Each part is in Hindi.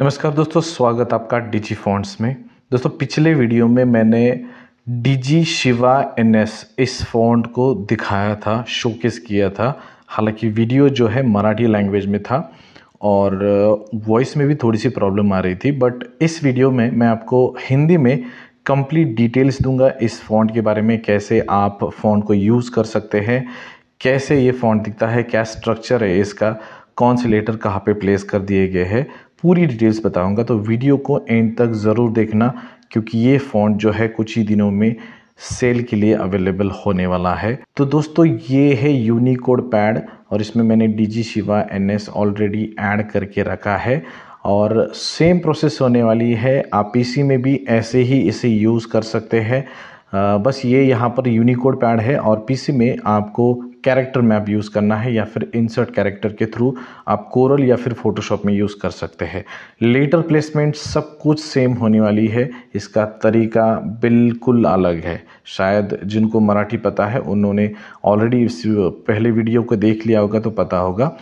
नमस्कार दोस्तों, स्वागत आपका डिजी फॉन्ट्स में। दोस्तों, पिछले वीडियो में मैंने डिजी शिवा एनएस इस फॉन्ट को दिखाया था, शोकेस किया था। हालांकि वीडियो जो है मराठी लैंग्वेज में था और वॉइस में भी थोड़ी सी प्रॉब्लम आ रही थी, बट इस वीडियो में मैं आपको हिंदी में कंप्लीट डिटेल्स दूंगा इस फॉन्ट के बारे में, कैसे आप फॉन्ट को यूज़ कर सकते हैं, कैसे ये फॉन्ट दिखता है, क्या स्ट्रक्चर है इसका, कौन से लेटर कहाँ पे प्लेस कर दिए गए हैं, पूरी डिटेल्स बताऊंगा। तो वीडियो को एंड तक ज़रूर देखना, क्योंकि ये फ़ॉन्ट जो है कुछ ही दिनों में सेल के लिए अवेलेबल होने वाला है। तो दोस्तों, ये है यूनिकोड पैड और इसमें मैंने डिजी शिवा एनएस ऑलरेडी ऐड करके रखा है और सेम प्रोसेस होने वाली है। आप पीसी में भी ऐसे ही इसे यूज़ कर सकते हैं। बस ये यहाँ पर यूनिकोड पैड है और पीसी में आपको कैरेक्टर मैप यूज़ करना है या फिर इंसर्ट कैरेक्टर के थ्रू आप कोरल या फिर फोटोशॉप में यूज़ कर सकते हैं। लेटर प्लेसमेंट सब कुछ सेम होने वाली है, इसका तरीका बिल्कुल अलग है। शायद जिनको मराठी पता है उन्होंने ऑलरेडी इस पहले वीडियो को देख लिया होगा तो पता होगा।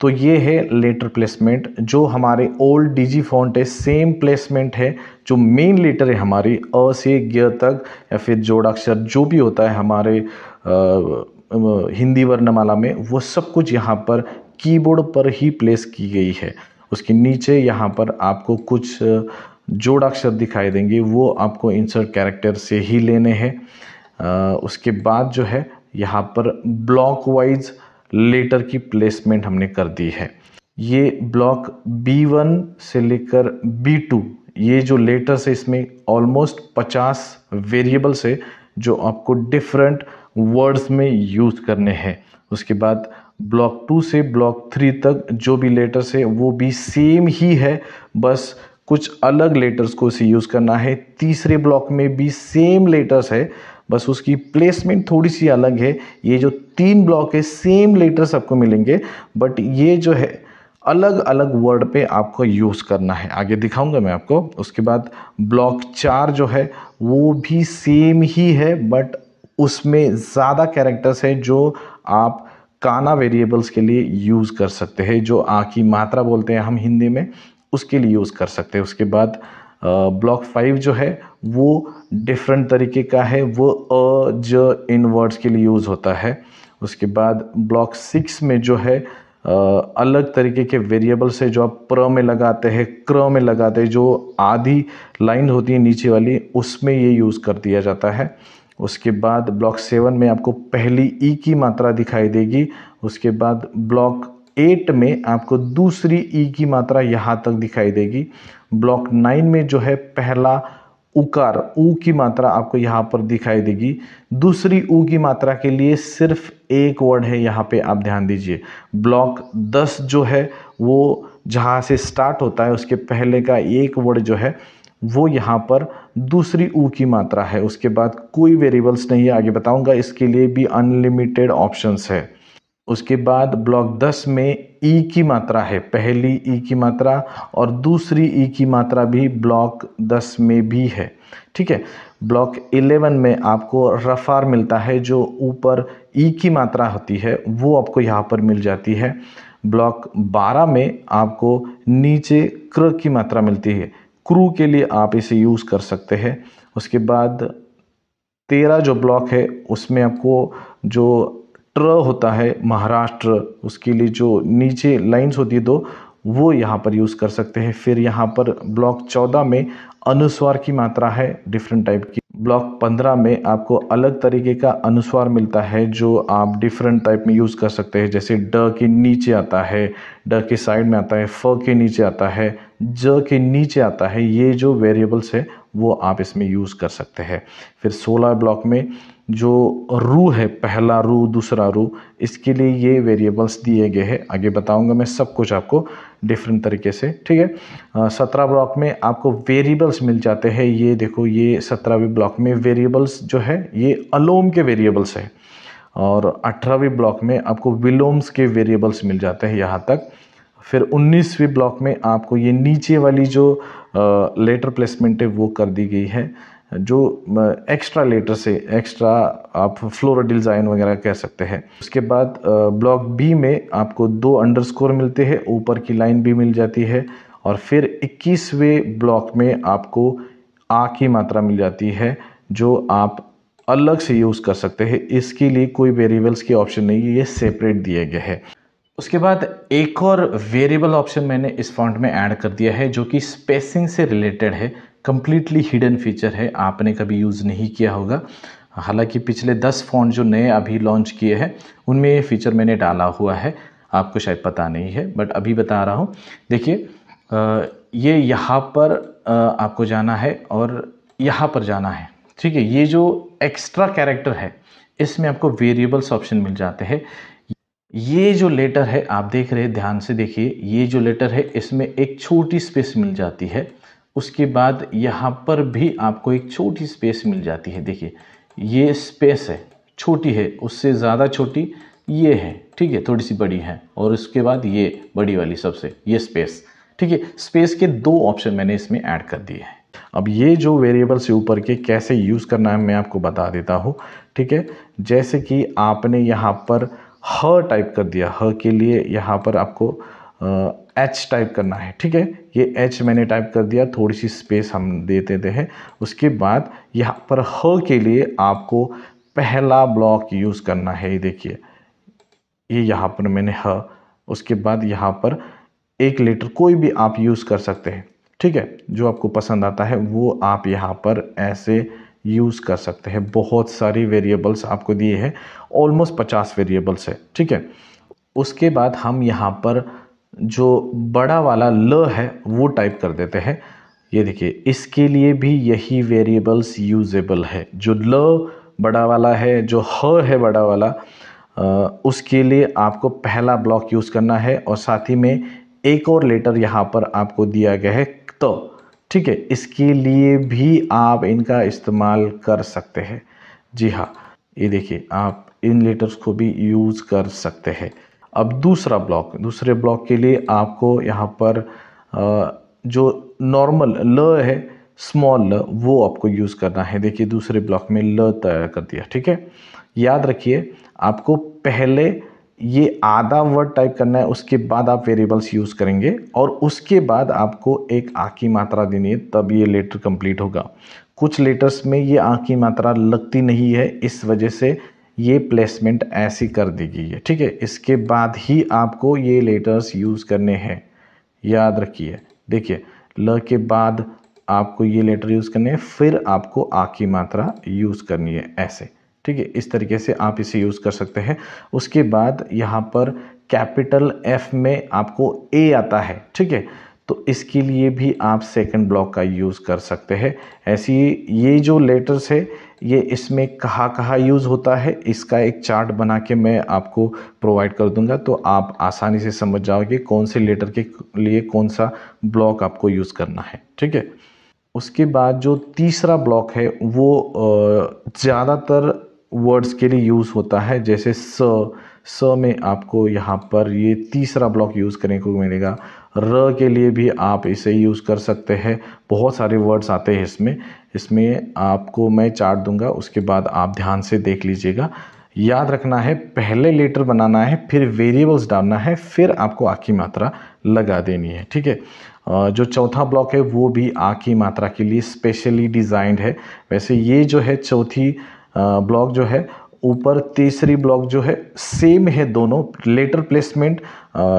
तो ये है लेटर प्लेसमेंट। जो हमारे ओल्ड डिजी फॉन्ट है सेम प्लेसमेंट है। जो मेन लेटर है हमारी अ से ग तक या फिर जोड़ाक्षर जो भी होता है हमारे हिंदी वर्णमाला में, वो सब कुछ यहाँ पर कीबोर्ड पर ही प्लेस की गई है। उसके नीचे यहाँ पर आपको कुछ जोड़ाक्षर दिखाई देंगे, वो आपको इंसर्ट कैरेक्टर से ही लेने हैं। उसके बाद जो है यहाँ पर ब्लॉक वाइज लेटर की प्लेसमेंट हमने कर दी है। ये ब्लॉक B1 से लेकर B2, ये जो लेटर्स है इसमें ऑलमोस्ट 50 वेरिएबल्स है जो आपको डिफरेंट वर्ड्स में यूज़ करने हैं। उसके बाद ब्लॉक 2 से ब्लॉक 3 तक जो भी लेटर्स है वो भी सेम ही है, बस कुछ अलग लेटर्स को इसे यूज़ करना है। तीसरे ब्लॉक में भी सेम लेटर्स है, बस उसकी प्लेसमेंट थोड़ी सी अलग है। ये जो 3 ब्लॉक है सेम लेटर्स आपको मिलेंगे, बट ये जो है अलग अलग वर्ड पे आपको यूज़ करना है। आगे दिखाऊंगा मैं आपको। उसके बाद ब्लॉक 4 जो है वो भी सेम ही है, बट उसमें ज़्यादा कैरेक्टर्स है जो आप काना वेरिएबल्स के लिए यूज़ कर सकते हैं, जो आ की मात्रा बोलते हैं हम हिंदी में, उसके लिए यूज़ कर सकते हैं। उसके बाद ब्लॉक 5 जो है वो डिफरेंट तरीके का है, वो अ ज इन वर्ड्स के लिए यूज़ होता है। उसके बाद ब्लॉक 6 में जो है अलग तरीके के वेरिएबल्स है जो आप प्र में लगाते हैं, क्र में लगाते हैं, जो आधी लाइन होती है नीचे वाली, उसमें ये यूज़ कर दिया जाता है। उसके बाद ब्लॉक 7 में आपको पहली ई की मात्रा दिखाई देगी। उसके बाद ब्लॉक 8 में आपको दूसरी ई की मात्रा यहाँ तक दिखाई देगी। ब्लॉक 9 में जो है पहला उकार ऊ की मात्रा आपको यहाँ पर दिखाई देगी। दूसरी ऊ की मात्रा के लिए सिर्फ एक वर्ड है, यहाँ पे आप ध्यान दीजिए। ब्लॉक 10 जो है वो जहाँ से स्टार्ट होता है उसके पहले का एक वर्ड जो है वो यहाँ पर दूसरी ऊ की मात्रा है। उसके बाद कोई वेरिएबल्स नहीं है, आगे बताऊंगा। इसके लिए भी अनलिमिटेड ऑप्शंस है। उसके बाद ब्लॉक 10 में ई की मात्रा है, पहली ई की मात्रा और दूसरी ई की मात्रा भी ब्लॉक 10 में भी है। ठीक है। ब्लॉक 11 में आपको रफार मिलता है, जो ऊपर ई की मात्रा होती है वो आपको यहाँ पर मिल जाती है। ब्लॉक 12 में आपको नीचे क्र की मात्रा मिलती है, क्रू के लिए आप इसे यूज़ कर सकते हैं। उसके बाद 13 जो ब्लॉक है उसमें आपको जो ट्र होता है महाराष्ट्र, उसके लिए जो नीचे लाइंस होती है दो, वो यहाँ पर यूज़ कर सकते हैं। फिर यहाँ पर ब्लॉक 14 में अनुस्वार की मात्रा है डिफरेंट टाइप की। ब्लॉक 15 में आपको अलग तरीके का अनुस्वार मिलता है जो आप डिफरेंट टाइप में यूज़ कर सकते हैं, जैसे ड के नीचे आता है, ड के साइड में आता है, फ के नीचे आता है, ज के नीचे आता है। ये जो वेरिएबल्स है वो आप इसमें यूज़ कर सकते हैं। फिर 16 ब्लॉक में जो रू है, पहला रू दूसरा रू, इसके लिए ये वेरिएबल्स दिए गए हैं। आगे बताऊंगा मैं सब कुछ आपको डिफरेंट तरीके से। ठीक है। 17 ब्लॉक में आपको वेरिएबल्स मिल जाते हैं। ये देखो, ये 17वें ब्लॉक में वेरिएबल्स जो है ये अलोम के वेरिएबल्स है और 18वें ब्लॉक में आपको विलोम्स के वेरिएबल्स मिल जाते हैं यहाँ तक। फिर 19वें ब्लॉक में आपको ये नीचे वाली जो लेटर प्लेसमेंट है वो कर दी गई है, जो एक्स्ट्रा लेटर से एक्स्ट्रा आप फ्लोरल डिज़ाइन वगैरह कह सकते हैं। उसके बाद ब्लॉक बी में आपको 2 अंडरस्कोर मिलते हैं, ऊपर की लाइन भी मिल जाती है और फिर 21वें ब्लॉक में आपको आ की मात्रा मिल जाती है जो आप अलग से यूज़ कर सकते हैं। इसके लिए कोई वेरिएबल्स की ऑप्शन नहीं है, ये सेपरेट दिए गए हैं। उसके बाद एक और वेरिएबल ऑप्शन मैंने इस फॉन्ट में ऐड कर दिया है जो कि स्पेसिंग से रिलेटेड है। कंप्लीटली हिडन फीचर है, आपने कभी यूज़ नहीं किया होगा। हालांकि पिछले 10 फॉन्ट जो नए अभी लॉन्च किए हैं उनमें ये फीचर मैंने डाला हुआ है, आपको शायद पता नहीं है बट अभी बता रहा हूँ। देखिए ये यहाँ पर आपको जाना है और यहाँ पर जाना है, ठीक है। ये जो एक्स्ट्रा कैरेक्टर है इसमें आपको वेरिएबल्स ऑप्शन मिल जाते हैं। ये जो लेटर है आप देख रहे हैं, ध्यान से देखिए, ये जो लेटर है इसमें एक छोटी स्पेस मिल जाती है। उसके बाद यहाँ पर भी आपको एक छोटी स्पेस मिल जाती है। देखिए ये स्पेस है, छोटी है, उससे ज़्यादा छोटी ये है, ठीक है, थोड़ी सी बड़ी है, और उसके बाद ये बड़ी वाली सबसे, ये स्पेस, ठीक है। स्पेस के 2 ऑप्शन मैंने इसमें ऐड कर दिए हैं। अब ये जो वेरिएबल से ऊपर के कैसे यूज़ करना है मैं आपको बता देता हूँ, ठीक है। जैसे कि आपने यहाँ पर ह टाइप कर दिया, ह के लिए यहाँ पर आपको एच टाइप करना है, ठीक है। ये एच मैंने टाइप कर दिया, थोड़ी सी स्पेस हम दे देते हैं। उसके बाद यहाँ पर ह के लिए आपको पहला ब्लॉक यूज़ करना है। ये देखिए, ये यहाँ पर मैंने ह, उसके बाद यहाँ पर एक लेटर कोई भी आप यूज़ कर सकते हैं, ठीक है। जो आपको पसंद आता है वो आप यहाँ पर ऐसे यूज़ कर सकते हैं। बहुत सारी वेरिएबल्स आपको दिए हैं, ऑलमोस्ट 50 वेरिएबल्स है, ठीक है। उसके बाद हम यहाँ पर जो बड़ा वाला ल है वो टाइप कर देते हैं। ये देखिए, इसके लिए भी यही वेरिएबल्स यूजेबल है। जो ल बड़ा वाला है, जो ह है बड़ा वाला, उसके लिए आपको पहला ब्लॉक यूज़ करना है और साथ ही में एक और लेटर यहाँ पर आपको दिया गया है तो, ठीक है। इसके लिए भी आप इनका इस्तेमाल कर सकते हैं। जी हाँ, ये देखिए, आप इन लेटर्स को भी यूज़ कर सकते हैं। अब दूसरे ब्लॉक के लिए आपको यहाँ पर जो नॉर्मल ल है, स्मॉल ल, वो आपको यूज़ करना है। देखिए दूसरे ब्लॉक में ल तैयार कर दिया, ठीक है। याद रखिए, आपको पहले ये आधा वर्ड टाइप करना है, उसके बाद आप वेरिएबल्स यूज़ करेंगे और उसके बाद आपको एक आ की मात्रा देनी है, तब ये लेटर कंप्लीट होगा। कुछ लेटर्स में ये आ की मात्रा लगती नहीं है, इस वजह से ये प्लेसमेंट ऐसी कर दी गई है, ठीक है। इसके बाद ही आपको ये लेटर्स यूज़ करने हैं, याद रखिए। देखिए, ल के बाद आपको ये लेटर यूज़ करने हैं, फिर आपको आ की मात्रा यूज़ करनी है, ऐसे, ठीक है। इस तरीके से आप इसे यूज़ कर सकते हैं। उसके बाद यहाँ पर कैपिटल F में आपको A आता है, ठीक है। तो इसके लिए भी आप सेकंड ब्लॉक का यूज़ कर सकते हैं। ऐसी ये जो लेटर्स है ये इसमें कहाँ यूज़ होता है, इसका एक चार्ट बना के मैं आपको प्रोवाइड कर दूंगा, तो आप आसानी से समझ जाओगे कौन से लेटर के लिए कौन सा ब्लॉक आपको यूज़ करना है, ठीक है। उसके बाद जो तीसरा ब्लॉक है वो ज़्यादातर वर्ड्स के लिए यूज़ होता है। जैसे स में आपको यहाँ पर ये तीसरा ब्लॉक यूज़ करने को मिलेगा। र के लिए भी आप इसे यूज़ कर सकते हैं। बहुत सारे वर्ड्स आते हैं इसमें आपको मैं चार्ट दूंगा, उसके बाद आप ध्यान से देख लीजिएगा। याद रखना है, पहले लेटर बनाना है, फिर वेरिएबल्स डालना है, फिर आपको आ की मात्रा लगा देनी है, ठीक है। जो चौथा ब्लॉक है वो भी आ की मात्रा के लिए स्पेशली डिज़ाइंड है। वैसे ये जो है चौथी ब्लॉक जो है, ऊपर तीसरी ब्लॉक जो है, सेम है दोनों। लेटर प्लेसमेंट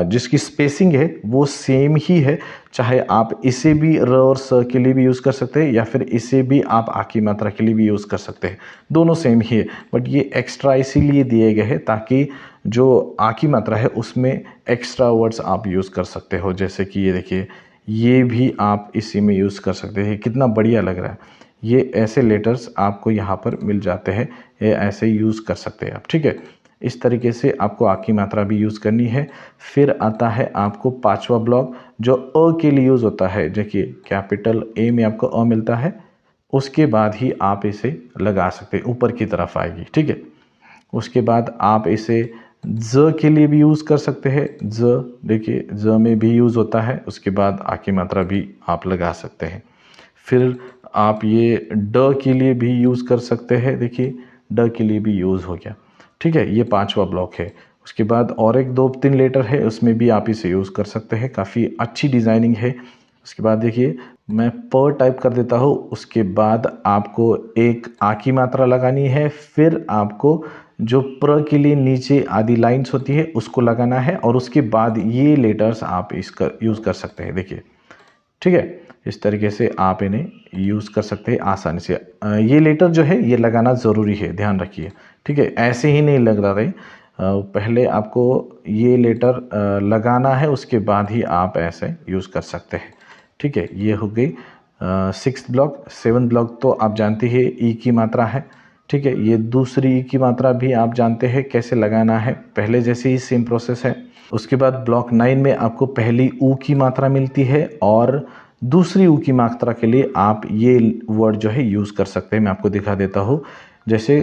जिसकी स्पेसिंग है वो सेम ही है, चाहे आप इसे भी र और स के लिए भी यूज़ कर सकते हैं या फिर इसे भी आप आ की मात्रा के लिए भी यूज़ कर सकते हैं, दोनों सेम ही है। बट ये एक्स्ट्रा इसीलिए दिए गए हैं ताकि जो आ की मात्रा है उसमें एक्स्ट्रा वर्ड्स आप यूज़ कर सकते हो। जैसे कि ये देखिए, ये भी आप इसी में यूज़ कर सकते हैं। कितना बढ़िया लग रहा है। ये ऐसे लेटर्स आपको यहाँ पर मिल जाते हैं, ये ऐसे यूज़ कर सकते हैं आप, ठीक है। इस तरीके से आपको आ की मात्रा भी यूज़ करनी है। फिर आता है आपको पांचवा ब्लॉक जो अ के लिए यूज़ होता है। देखिए, कैपिटल ए में आपको अ मिलता है, उसके बाद ही आप इसे लगा सकते हैं, ऊपर की तरफ आएगी, ठीक है। उसके बाद आप इसे ज के लिए भी यूज़ कर सकते हैं। ज, देखिए ज में भी यूज़ होता है, उसके बाद आ की मात्रा भी आप लगा सकते हैं। फिर आप ये ड के लिए भी यूज़ कर सकते हैं। देखिए ड के लिए भी यूज़ हो गया, ठीक है। ये पांचवा ब्लॉक है। उसके बाद और एक 2-3 लेटर है, उसमें भी आप इसे यूज़ कर सकते हैं, काफ़ी अच्छी डिज़ाइनिंग है। उसके बाद देखिए मैं प टाइप कर देता हूँ, उसके बाद आपको एक आ की मात्रा लगानी है, फिर आपको जो प्र के लिए नीचे आधी लाइन्स होती है उसको लगाना है, और उसके बाद ये लेटर्स आप इसका यूज़ कर सकते हैं। देखिए ठीक है, इस तरीके से आप इन्हें यूज़ कर सकते हैं आसानी से। ये लेटर जो है ये लगाना ज़रूरी है, ध्यान रखिए। ठीक है, ऐसे ही नहीं लग रहा है, पहले आपको ये लेटर लगाना है, उसके बाद ही आप ऐसे यूज़ कर सकते हैं। ठीक है, ये हो गई 6th ब्लॉक। 7th ब्लॉक तो आप जानते हैं ई की मात्रा है। ठीक है, ये दूसरी ई की मात्रा भी आप जानते हैं कैसे लगाना है, पहले जैसे ही सेम प्रोसेस है। उसके बाद ब्लॉक 9 में आपको पहली ऊ की मात्रा मिलती है, और दूसरी ऊ की मात्रा के लिए आप ये वर्ड जो है यूज़ कर सकते हैं। मैं आपको दिखा देता हूँ, जैसे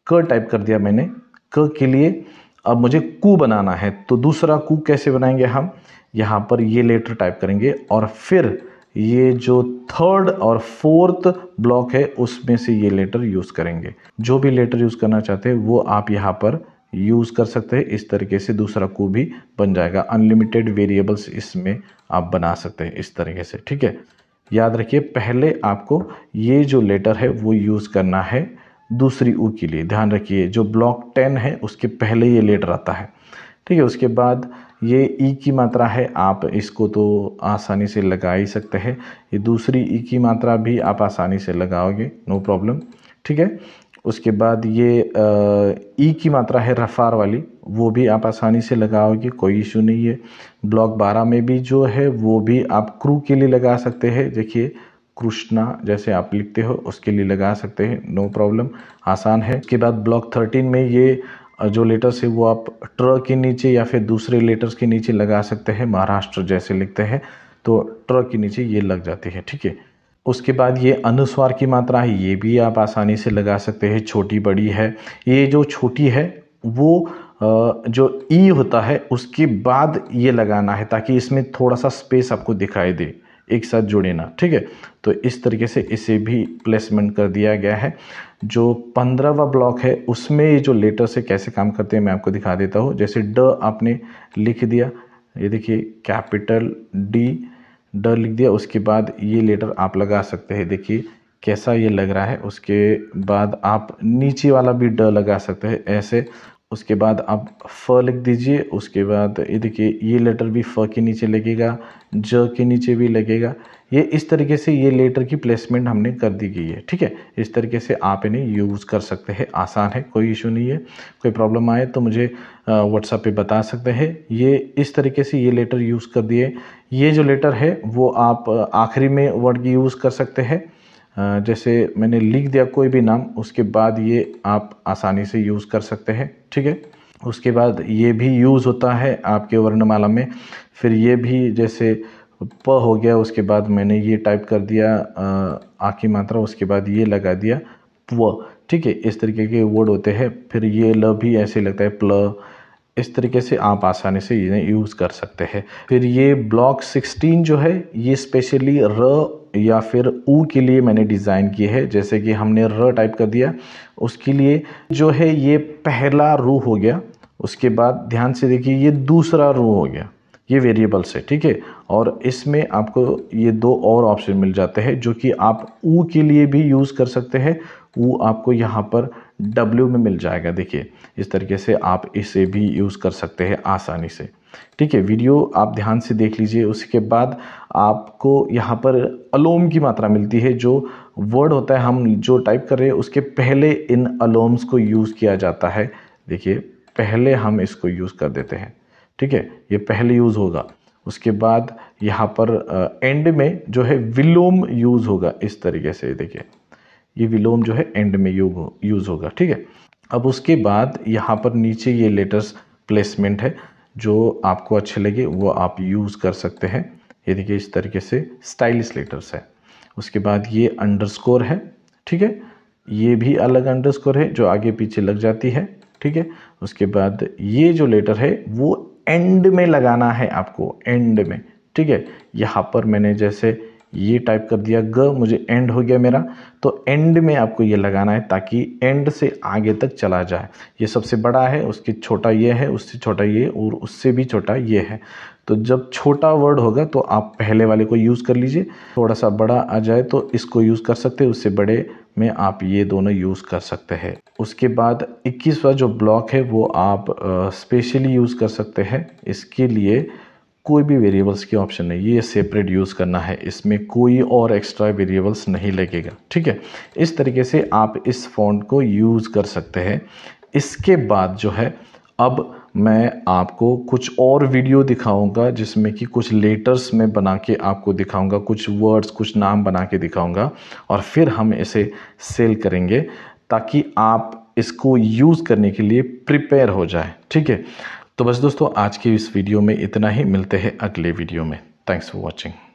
क टाइप कर दिया मैंने, क के लिए अब मुझे कू बनाना है, तो दूसरा कू कैसे बनाएंगे हम, यहाँ पर ये लेटर टाइप करेंगे, और फिर ये जो 3rd और 4th ब्लॉक है उसमें से ये लेटर यूज़ करेंगे। जो भी लेटर यूज़ करना चाहते हैं वो आप यहाँ पर यूज़ कर सकते हैं। इस तरीके से दूसरा को भी बन जाएगा। अनलिमिटेड वेरिएबल्स इसमें आप बना सकते हैं इस तरीके से। ठीक है, याद रखिए पहले आपको ये जो लेटर है वो यूज़ करना है दूसरी ऊ के लिए। ध्यान रखिए जो ब्लॉक 10 है उसके पहले ये लेटर आता है। ठीक है, उसके बाद ये ई की मात्रा है, आप इसको तो आसानी से लगा ही सकते हैं। ये दूसरी ई की मात्रा भी आप आसानी से लगाओगे, नो प्रॉब्लम। ठीक है, उसके बाद ये ई की मात्रा है रफ़ार वाली, वो भी आप आसानी से लगाओगे, कोई इशू नहीं है। ब्लॉक 12 में भी जो है वो भी आप क्रू के लिए लगा सकते हैं। देखिए कृष्णा जैसे आप लिखते हो उसके लिए लगा सकते हैं, नो प्रॉब्लम, आसान है। उसके बाद ब्लॉक 13 में ये जो लेटर्स है वो आप ट्र के नीचे या फिर दूसरे लेटर्स के नीचे लगा सकते हैं। महाराष्ट्र जैसे लिखते हैं तो ट्र के नीचे ये लग जाती है। ठीक है, उसके बाद ये अनुस्वार की मात्रा है, ये भी आप आसानी से लगा सकते हैं, छोटी बड़ी है। ये जो छोटी है वो जो ई होता है उसके बाद ये लगाना है, ताकि इसमें थोड़ा सा स्पेस आपको दिखाई दे, एक साथ जुड़े ना। ठीक है, तो इस तरीके से इसे भी प्लेसमेंट कर दिया गया है। जो 15वां ब्लॉक है उसमें ये जो लेटर से कैसे काम करते हैं मैं आपको दिखा देता हूँ। जैसे ड आपने लिख दिया, ये देखिए कैपिटल डी ड लिख दिया, उसके बाद ये लेटर आप लगा सकते हैं। देखिए कैसा ये लग रहा है। उसके बाद आप नीचे वाला भी ड लगा सकते हैं ऐसे। उसके बाद आप फ लिख दीजिए, उसके बाद ये देखिए ये लेटर भी फ के नीचे लगेगा, ज के नीचे भी लगेगा। ये इस तरीके से ये लेटर की प्लेसमेंट हमने कर दी गई है। ठीक है, इस तरीके से आप इन्हें यूज़ कर सकते हैं, आसान है, कोई इशू नहीं है। कोई प्रॉब्लम आए तो मुझे व्हाट्सएप पे बता सकते हैं। ये इस तरीके से ये लेटर यूज़ कर दिए। ये जो लेटर है वो आप आखिरी में वर्ड की यूज़ कर सकते हैं। जैसे मैंने लिख दिया कोई भी नाम, उसके बाद ये आप आसानी से यूज़ कर सकते हैं। ठीक है, उसके बाद ये भी यूज़ होता है आपके वर्णमाला में। फिर ये भी जैसे प हो गया, उसके बाद मैंने ये टाइप कर दिया आ की मात्रा, उसके बाद ये लगा दिया प्व। ठीक है, इस तरीके के वर्ड होते हैं। फिर ये ल भी ऐसे लगता है प्ल। इस तरीके से आप आसानी से इन्हें यूज़ कर सकते हैं। फिर ये ब्लॉक 16 जो है ये स्पेशली र या फिर ऊ के लिए मैंने डिज़ाइन की है। जैसे कि हमने र टाइप कर दिया, उसके लिए जो है ये पहला रू हो गया। उसके बाद ध्यान से देखिए ये दूसरा रू हो गया, ये वेरिएबल्स है। ठीक है, और इसमें आपको ये दो और ऑप्शन मिल जाते हैं जो कि आप ऊ के लिए भी यूज़ कर सकते हैं। ऊ आपको यहाँ पर W में मिल जाएगा। देखिए इस तरीके से आप इसे भी यूज़ कर सकते हैं आसानी से। ठीक है, वीडियो आप ध्यान से देख लीजिए। उसके बाद आपको यहाँ पर अलोम की मात्रा मिलती है। जो वर्ड होता है हम जो टाइप कर रहे हैं उसके पहले इन अलोम्स को यूज़ किया जाता है। देखिए पहले हम इसको यूज़ कर देते हैं। ठीक है, ये पहले यूज़ होगा। उसके बाद यहाँ पर एंड में जो है विलोम यूज़ होगा इस तरीके से। देखिए ये विलोम जो है एंड में यूज़ होगा। ठीक है, अब उसके बाद यहाँ पर नीचे ये लेटर्स प्लेसमेंट है, जो आपको अच्छे लगे वो आप यूज़ कर सकते हैं। ये देखिए इस तरीके से स्टाइलिश लेटर्स है। उसके बाद ये अंडरस्कोर है। ठीक है, ये भी अलग अंडरस्कोर है जो आगे पीछे लग जाती है। ठीक है, उसके बाद ये जो लेटर है वो एंड में लगाना है आपको, एंड में। ठीक है, यहाँ पर मैंने जैसे ये टाइप कर दिया ग, मुझे एंड हो गया मेरा। तो एंड में आपको ये लगाना है ताकि एंड से आगे तक चला जाए। ये सबसे बड़ा है, उसकी छोटा ये है, उससे छोटा ये, और उससे भी छोटा ये है। तो जब छोटा वर्ड होगा तो आप पहले वाले को यूज़ कर लीजिए, थोड़ा सा बड़ा आ जाए तो इसको यूज़ कर सकते हैं, उससे बड़े में आप ये दोनों यूज़ कर सकते हैं। उसके बाद 21वां जो ब्लॉक है वो आप स्पेशली यूज़ कर सकते हैं। इसके लिए कोई भी वेरिएबल्स की ऑप्शन नहीं, ये सेपरेट यूज़ करना है, इसमें कोई और एक्स्ट्रा वेरिएबल्स नहीं लगेगा, ठीक है। इस तरीके से आप इस फ़ॉन्ट को यूज़ कर सकते हैं। इसके बाद जो है अब मैं आपको कुछ और वीडियो दिखाऊंगा जिसमें कि कुछ लेटर्स में बना के आपको दिखाऊंगा, कुछ वर्ड्स, कुछ नाम बना के दिखाऊंगा, और फिर हम इसे सेल करेंगे ताकि आप इसको यूज़ करने के लिए प्रिपेयर हो जाए, ठीक है। तो बस दोस्तों, आज की इस वीडियो में इतना ही, मिलते हैं अगले वीडियो में। Thanks for watching.